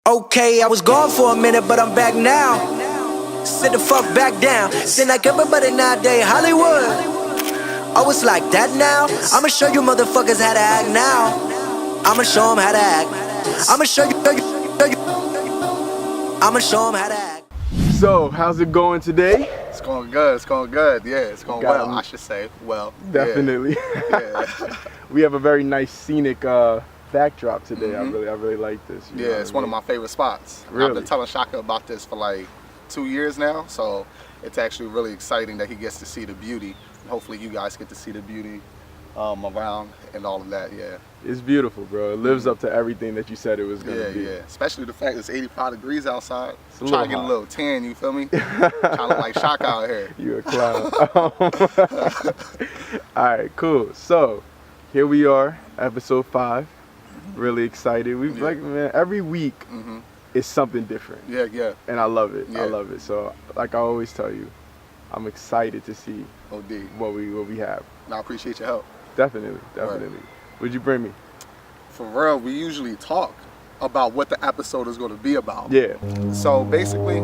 Okay, I was gone for a minute, but I'm back now. Sit the fuck back down. Sit like everybody nowadays, Hollywood. Oh, it's like that now? I'ma show you motherfuckers how to act now. I'ma show them how to act. I'ma show you. I'ma show them how to act. So, how's it going today? It's going good, it's going good. Yeah, it's going well, I should say. Well, definitely. Yeah. We have a very nice scenic backdrop today. I really like this. Yeah, it's one of my favorite spots. Really? I've been telling Shaka about this for like 2 years now, so it's actually really exciting that he gets to see the beauty. And hopefully you guys get to see the beauty around and all of that, yeah. It's beautiful, bro. It lives up to everything that you said it was going to be. Yeah, especially the fact it's 85 degrees outside. It's a Trying to little get a little tan, you feel me? Trying to look like Shaka out here. You a clown. Alright, cool. So, here we are, episode 5. Really excited. We've like, man, every week is something different. Yeah. And I love it. Yeah. I love it. So, like I always tell you, I'm excited to see OD. what we have. And I appreciate your help. Definitely. Right. What'd you bring me? For real, we usually talk about what the episode is going to be about. Yeah. So basically,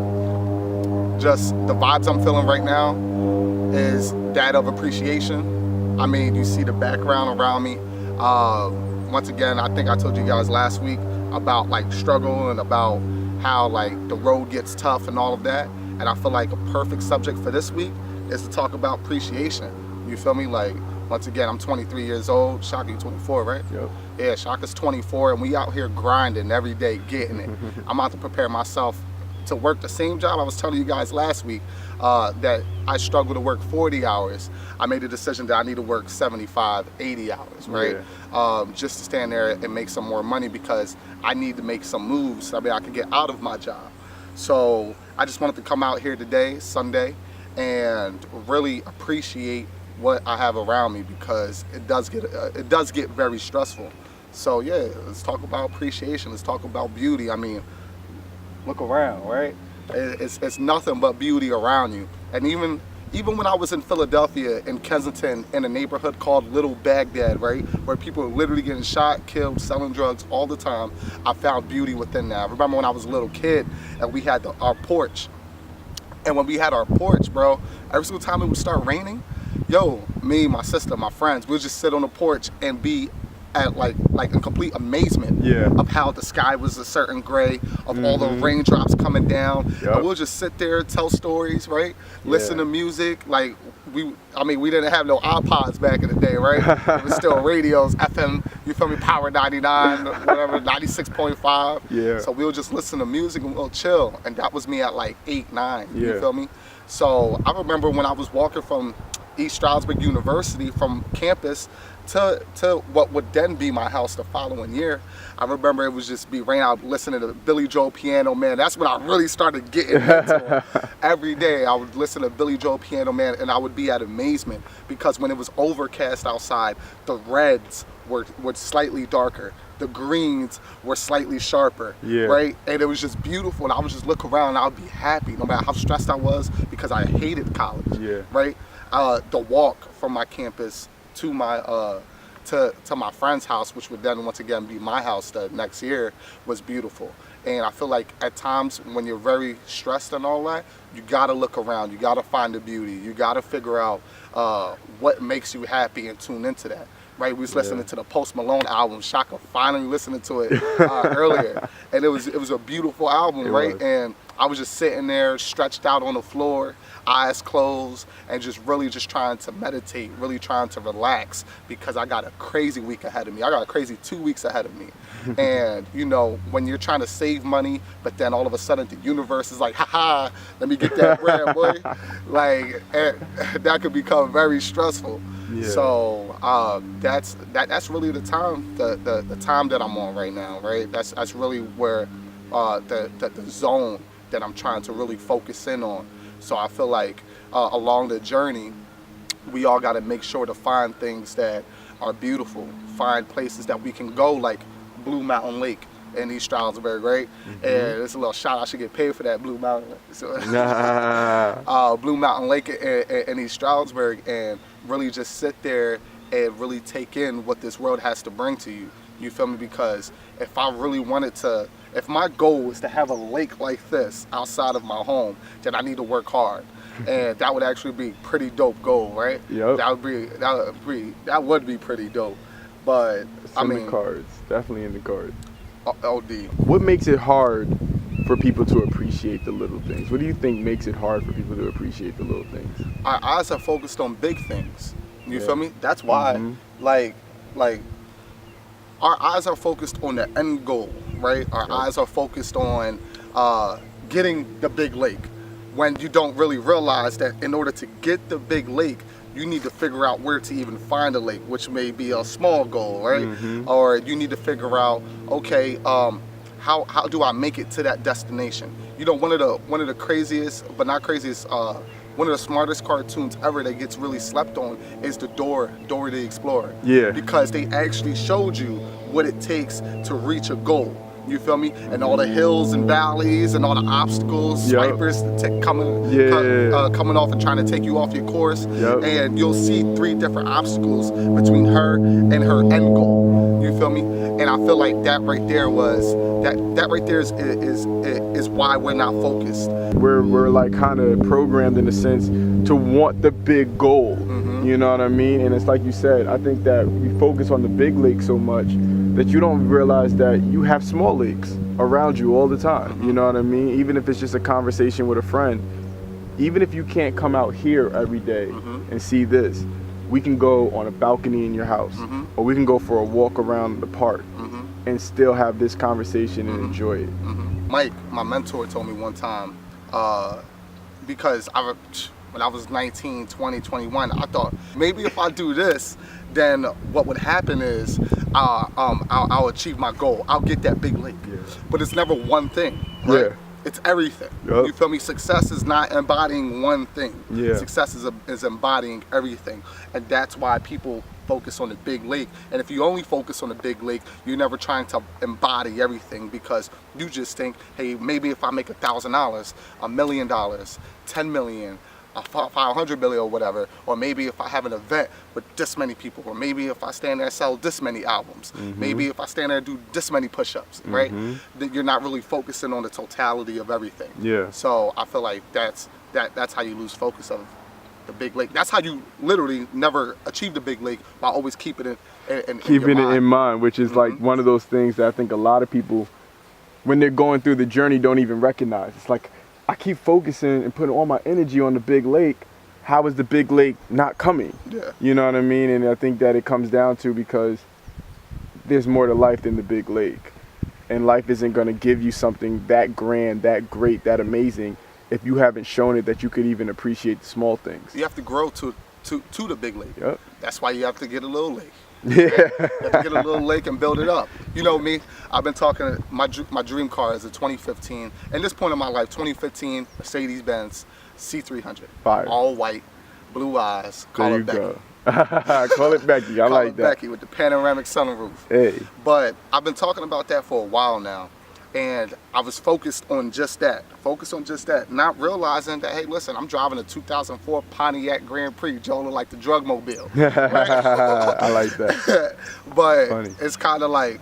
just the vibes I'm feeling right now is that of appreciation. I mean, you see the background around me. Once again, I think I told you guys last week about like struggle and about how like the road gets tough and all of that. And I feel like a perfect subject for this week is to talk about appreciation. You feel me? Like, once again, I'm 23 years old. Shaka, you 24, right? Yep. Yeah, Shaka's 24, and we out here grinding every day, getting it. I'm out to prepare myself to work the same job I was telling you guys last week that I struggle to work 40 hours. I made a decision that I need to work 75, 80 hours, right? Yeah. Just to stand there and make some more money because I need to make some moves. I mean, I can get out of my job. So I just wanted to come out here today, Sunday, and really appreciate what I have around me because it does get very stressful. So yeah, let's talk about appreciation. Let's talk about beauty. I mean, look around, right? It's nothing but beauty around you. And even when I was in Philadelphia, in Kensington, in a neighborhood called Little Baghdad, right, where people are literally getting shot, killed, selling drugs all the time, I found beauty within that. I remember when I was a little kid and we had our porch. And when we had our porch, bro, every single time it would start raining, yo, me, my sister, my friends, we'll just sit on the porch and be at like in complete amazement of how the sky was a certain gray, of all the raindrops coming down. And we'll just sit there, tell stories, right? Listen to music. Like we didn't have no iPods back in the day, right? It was still radios, FM, you feel me, Power 99, whatever, 96.5. Yeah. So we'll just listen to music and we'll chill. And that was me at like 8, 9, Yeah. you feel me? So I remember when I was walking from East Stroudsburg University from campus to what would then be my house the following year. I remember it was just be rain out listening to Billy Joel Piano Man. That's when I really started getting into it. Every day I would listen to Billy Joel Piano Man and I would be at amazement because when it was overcast outside, the reds were slightly darker. The greens were slightly sharper, right? And it was just beautiful and I would just look around and I would be happy no matter how stressed I was because I hated college, right? The walk from my campus to my to my friend's house, which would then once again be my house the next year, was beautiful. And I feel like at times when you're very stressed and all that, you gotta look around, you gotta find the beauty, you gotta figure out what makes you happy and tune into that. Right, we was listening to the Post Malone album. Shaka finally listening to it earlier, and it was a beautiful album, right? And I was just sitting there, stretched out on the floor, eyes closed, and just really just trying to meditate, really trying to relax because I got a crazy week ahead of me. I got a crazy 2 weeks ahead of me, and you know when you're trying to save money, but then all of a sudden the universe is like, ha, let me get that bread, boy. Like that could become very stressful. Yeah. So that's really the time the time that I'm on right now, right? That's really where the zone that I'm trying to really focus in on. So I feel like along the journey, we all got to make sure to find things that are beautiful, find places that we can go, like Blue Mountain Lake in East Stroudsburg, right? And it's a little shout. I should get paid for that, Blue Mountain. So, Blue Mountain Lake in East Stroudsburg, and really just sit there and really take in what this world has to bring to you. You feel me? Because if I really wanted to, If my goal is to have a lake like this outside of my home, then I need to work hard. And that would actually be pretty dope goal, right? Yep. That would be pretty dope. But It's in the cards. Definitely in the cards. OD. What makes it hard for people to appreciate the little things? What do you think makes it hard for people to appreciate the little things? Our eyes are focused on big things. You feel me? That's why, like, our eyes are focused on the end goal, right? Our eyes are focused on getting the big lake. When you don't really realize that in order to get the big lake, you need to figure out where to even find a lake, which may be a small goal, right? Or you need to figure out, okay, how do I make it to that destination? You know, one of the craziest, but not craziest, one of the smartest cartoons ever that gets really slept on is the Dora the Explorer. Yeah. Because they actually showed you what it takes to reach a goal. You feel me? And all the hills and valleys and all the obstacles, snipers coming off and trying to take you off your course. And you'll see 3 different obstacles between her and her end goal. You feel me? And I feel like that right there is why we're not focused. We're like kind of programmed in a sense to want the big goal. You know what I mean? And it's like you said, I think that we focus on the big lake so much that you don't realize that you have small lakes around you all the time. You know what I mean? Even if it's just a conversation with a friend, even if you can't come out here every day and see this, we can go on a balcony in your house, or we can go for a walk around the park and still have this conversation and enjoy it. Mike, my mentor, told me one time, because when I was 19, 20, 21, I thought maybe if I do this, then what would happen is I'll achieve my goal. I'll get that big lake. But it's never one thing, right? It's everything. You feel me? Success is not embodying one thing. Success is embodying everything. And that's why people focus on the big lake. And if you only focus on the big lake, you're never trying to embody everything, because you just think, hey, maybe if I make $1,000, $1 million, 10 million, 500 million or whatever, or maybe if I have an event with this many people, or maybe if I stand there and sell this many albums, maybe if I stand there and do this many push-ups, right? Then you're not really focusing on the totality of everything. So I feel like that's how you lose focus of the big lake. That's how you literally never achieve the big lake, while always keeping it in mind, which is like one of those things that I think a lot of people, when they're going through the journey, don't even recognize. It's like, I keep focusing and putting all my energy on the big lake. How is the big lake not coming? You know what I mean? And I think that it comes down to, because there's more to life than the big lake. And life isn't going to give you something that grand, that great, that amazing if you haven't shown it that you could even appreciate the small things. You have to grow to the big lake. That's why you have to get a little lake. You have to get a little lake and build it up. You know me, I've been talking, my dream car is a 2015, and this point in my life, 2015 Mercedes-Benz C300. Fire. All white, blue eyes, call it Becky. Go. Call it Becky, I like that. Becky with the panoramic sunroof. Hey. But I've been talking about that for a while now, and I was focused on just that, not realizing that, hey, listen, I'm driving a 2004 Pontiac Grand Prix, Joe, like the drug mobile. Right? I like that. But it's kind of like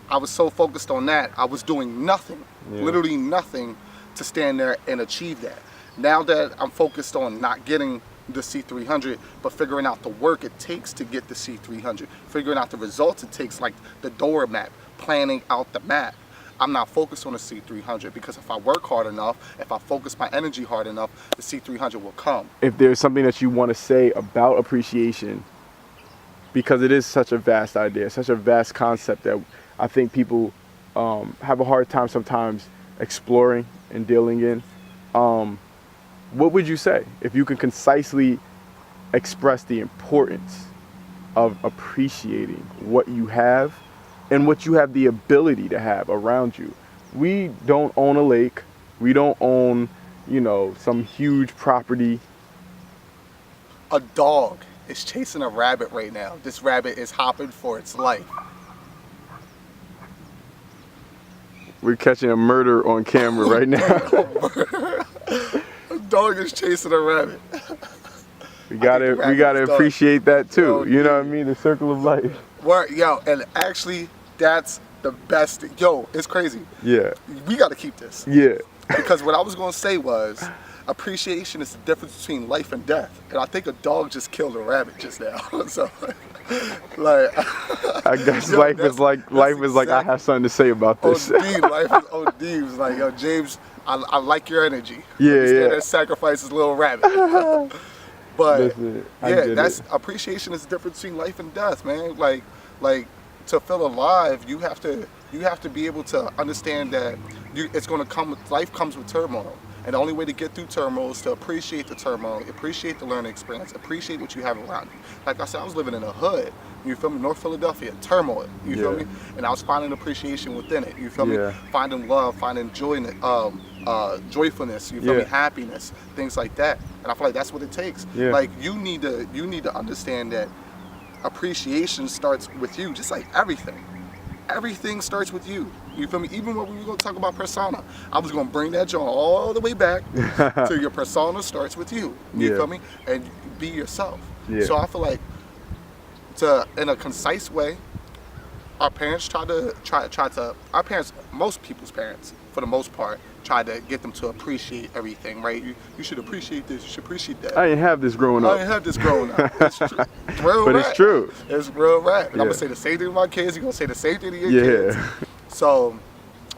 I was so focused on that, I was doing nothing, literally nothing, to stand there and achieve that. Now that I'm focused on not getting the C300, but figuring out the work it takes to get the C300, figuring out the results it takes, like the door map, planning out the map. I'm not focused on the C300, because if I work hard enough, if I focus my energy hard enough, the C300 will come. If there's something that you want to say about appreciation, because it is such a vast idea, such a vast concept that I think people have a hard time sometimes exploring and dealing in, what would you say if you can concisely express the importance of appreciating what you have and what you have the ability to have around you? We don't own a lake. We don't own, some huge property. A dog is chasing a rabbit right now. This rabbit is hopping for its life. We're catching a murder on camera right now. A dog is chasing a rabbit. We gotta appreciate that too. You know what I mean? The circle of life. And actually, that's the best. Yo, it's crazy. Yeah. We got to keep this. Yeah. Because what I was going to say was, appreciation is the difference between life and death. And I think a dog just killed a rabbit just now. So, like, I guess life is like I have something to say about this. OD, life is OD. It was like, yo, James, I like your energy. Yeah, Instead yeah. of sacrifice this little rabbit. But that's appreciation is the difference between life and death, man. Like to feel alive, you have to be able to understand that it's going to come. Life comes with turmoil, and the only way to get through turmoil is to appreciate the turmoil, appreciate the learning experience, appreciate what you have around you. Like I said, I was living in a hood. You feel me? North Philadelphia, turmoil. You feel me? And I was finding appreciation within it. You feel me? Finding love, finding enjoyment, joyfulness. You feel me? Happiness, things like that. And I feel like that's what it takes. Like you need to understand that appreciation starts with you, just like everything. Everything starts with you. You feel me? Even when we were going to talk about persona, I was going to bring that joint all the way back to your persona starts with you. You feel me? And be yourself. So I feel like, in a concise way, our parents most people's parents, for the most part, try to get them to appreciate everything, right? You should appreciate this, you should appreciate that. I didn't have this growing up. It's true. It's true. It's real rap. And I'm going to say the same thing to my kids, you're going to say the same thing to your kids. So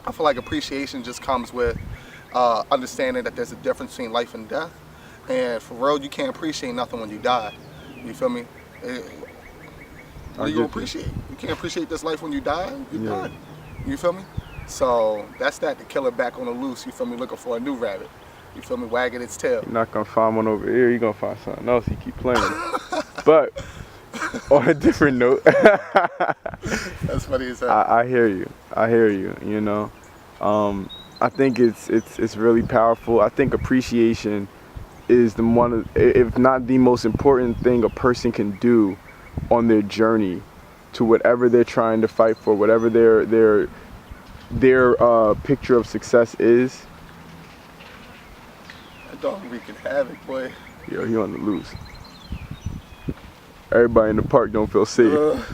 I feel like appreciation just comes with understanding that there's a difference between life and death. And for real, you can't appreciate nothing when you die. You feel me? What are you going to appreciate? You can't appreciate this life when you die, you're done. You feel me? So that's that, the killer back on the loose, you feel me, looking for a new rabbit. You feel me, wagging its tail. You're not going to find one over here, you're going to find something else, you keep playing. But on a different note. That's funny as hell. I hear you, you know. I think it's really powerful. I think appreciation is if not the most important thing a person can do on their journey to whatever they're trying to fight for, whatever their picture of success is. That dog wreaking havoc, boy. Yo, he on the loose. Everybody in the park don't feel safe.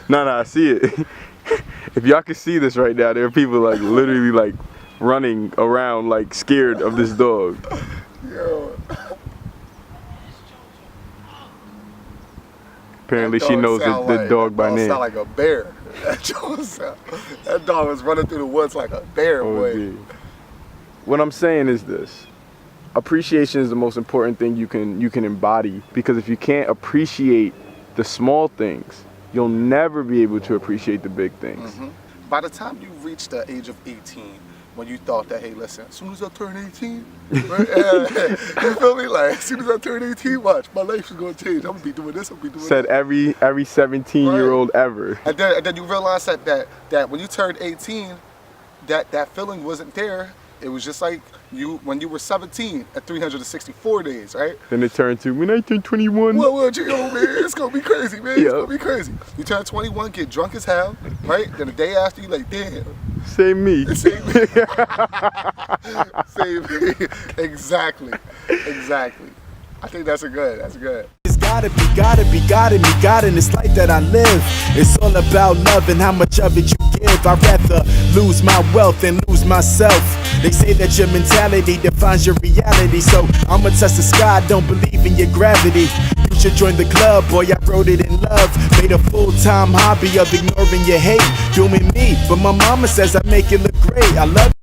No, I see it. If y'all can see this right now, there are people like literally like running around like scared of this dog. Yo. Apparently she knows the dog by name. That sound like a bear. That dog was running through the woods like a bear, boy. What I'm saying is this. Appreciation is the most important thing you can embody, because if you can't appreciate the small things, you'll never be able to appreciate the big things. By the time you reach the age of 18, when you thought that, hey, listen, as soon as I turn 18, right? You feel me? Like, as soon as I turn 18, watch, my life is going to change. I'm going to be doing this, I'm going to be doing that. Said that. every 17-year-old ever. And then you realize that when you turned 18, that feeling wasn't there. It was just like when you were 17 at 364 days, right? Then it turned to, when I turn 21. Well, you know, man, it's going to be crazy, man. It's going to be crazy. You turn 21, get drunk as hell, right? Then the day after, you like, damn. Same me. Same me. Same me. Exactly. I think that's good. It's gotta be in this life that I live. It's all about love and how much of it you give. I'd rather lose my wealth than lose myself. They say that your mentality defines your reality, so I'ma touch the sky, don't believe in your gravity. You should join the club, boy, I wrote it in love. Made a full-time hobby of ignoring your hate. Doing me, but my mama says I make it look great. I love